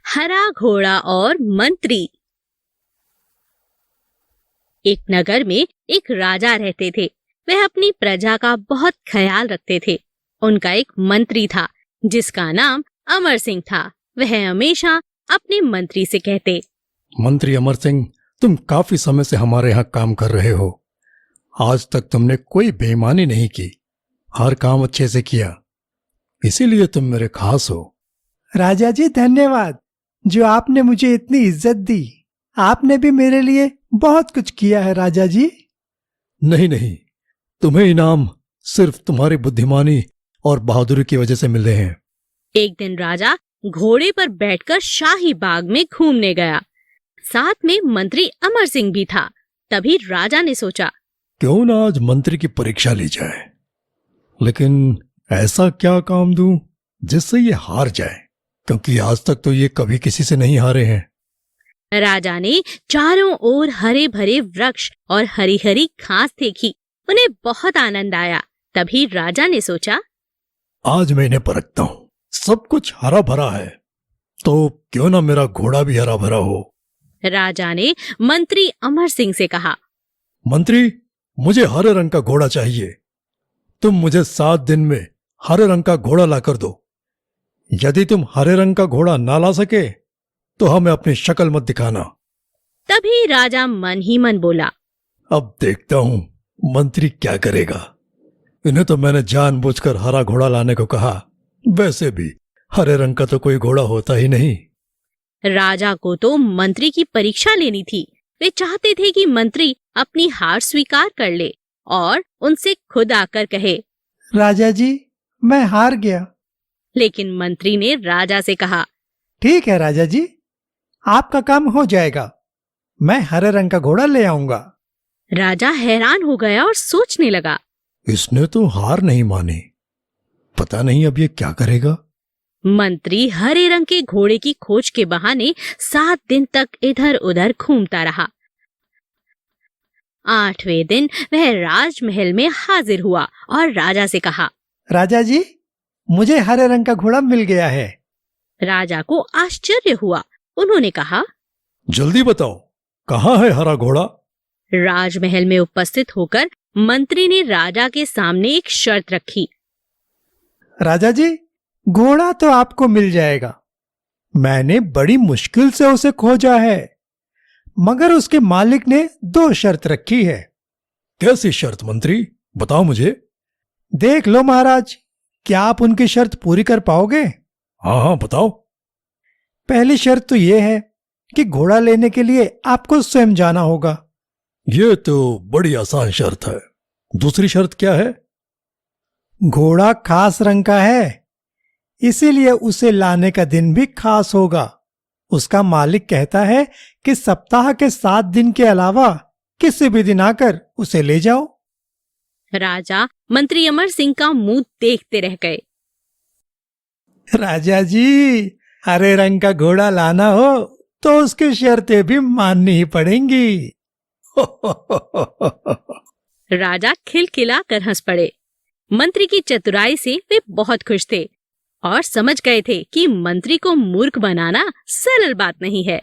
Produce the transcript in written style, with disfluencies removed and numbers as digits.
हरा घोड़ा और मंत्री। एक नगर में एक राजा रहते थे। वह अपनी प्रजा का बहुत ख्याल रखते थे। उनका एक मंत्री था जिसका नाम अमर सिंह था। वह हमेशा अपने मंत्री से कहते, मंत्री अमर सिंह, तुम काफी समय से हमारे यहाँ काम कर रहे हो। आज तक तुमने कोई बेईमानी नहीं की, हर काम अच्छे से किया, इसीलिए तुम मेरे खास हो। राजा जी धन्यवाद, जो आपने मुझे इतनी इज्जत दी। आपने भी मेरे लिए बहुत कुछ किया है राजा जी। नहीं नहीं, तुम्हें इनाम सिर्फ तुम्हारी बुद्धिमानी और बहादुरी की वजह से मिले हैं। एक दिन राजा घोड़े पर बैठकर शाही बाग में घूमने गया। साथ में मंत्री अमर सिंह भी था। तभी राजा ने सोचा, क्यों ना आज मंत्री की परीक्षा ली जाए, लेकिन ऐसा क्या काम दूं जिससे ये हार जाए, क्योंकि आज तक तो ये कभी किसी से नहीं हारे हैं। राजा ने चारों ओर हरे भरे वृक्ष और हरी हरी घास देखी। उन्हें बहुत आनंद आया। तभी राजा ने सोचा, आज मैं इन्हें परखता हूं। सब कुछ हरा भरा है, तो क्यों ना मेरा घोड़ा भी हरा भरा हो। राजा ने मंत्री अमर सिंह से कहा, मंत्री, मुझे हरे रंग का घोड़ा चाहिए। तुम मुझे 7 दिन में हरे रंग का घोड़ा लाकर दो। यदि तुम हरे रंग का घोड़ा ना ला सके तो हमें अपनी शक्ल मत दिखाना। तभी राजा मन ही मन बोला, अब देखता हूं मंत्री क्या करेगा। इन्हें तो मैंने जानबूझकर हरा घोड़ा लाने को कहा, वैसे भी हरे रंग का तो कोई घोड़ा होता ही नहीं। राजा को तो मंत्री की परीक्षा लेनी थी। वे चाहते थे कि मंत्री अपनी हार स्वीकार कर ले और उनसे खुद आकर कहे, राजा जी मैं हार गया। लेकिन मंत्री ने राजा से कहा, ठीक है राजा जी, आपका काम हो जाएगा। मैं हरे रंग का घोड़ा ले आऊंगा। राजा हैरान हो गया और सोचने लगा, इसने तो हार नहीं मानी, पता नहीं अब ये क्या करेगा। मंत्री हरे रंग के घोड़े की खोज के बहाने 7 दिन तक इधर उधर घूमता रहा। 8वें दिन वह राजमहल में हाजिर हुआ और राजा से कहा, राजा जी मुझे हरे रंग का घोड़ा मिल गया है। राजा को आश्चर्य हुआ। उन्होंने कहा, जल्दी बताओ, कहाँ है हरा घोड़ा। राजमहल में उपस्थित होकर मंत्री ने राजा के सामने एक शर्त रखी। राजा जी घोड़ा तो आपको मिल जाएगा। मैंने बड़ी मुश्किल से उसे खोजा है, मगर उसके मालिक ने 2 शर्त रखी है। कैसी शर्त मंत्री, बताओ मुझे। देख लो महाराज, क्या आप उनकी शर्त पूरी कर पाओगे? हाँ हाँ बताओ। पहली शर्त तो यह है कि घोड़ा लेने के लिए आपको स्वयं जाना होगा। ये तो बड़ी आसान शर्त है। दूसरी शर्त क्या है? घोड़ा खास रंग का है, इसीलिए उसे लाने का दिन भी खास होगा। उसका मालिक कहता है कि सप्ताह के 7 दिन के अलावा किसी भी दिन आकर उसे ले जाओ। राजा मंत्री अमर सिंह का मुंह देखते रह गए। राजा जी हरे रंग का घोड़ा लाना हो तो उसकी शर्तें भी माननी ही पड़ेंगी। राजा खिलखिला कर हंस पड़े। मंत्री की चतुराई से वे बहुत खुश थे और समझ गए थे कि मंत्री को मूर्ख बनाना सरल बात नहीं है।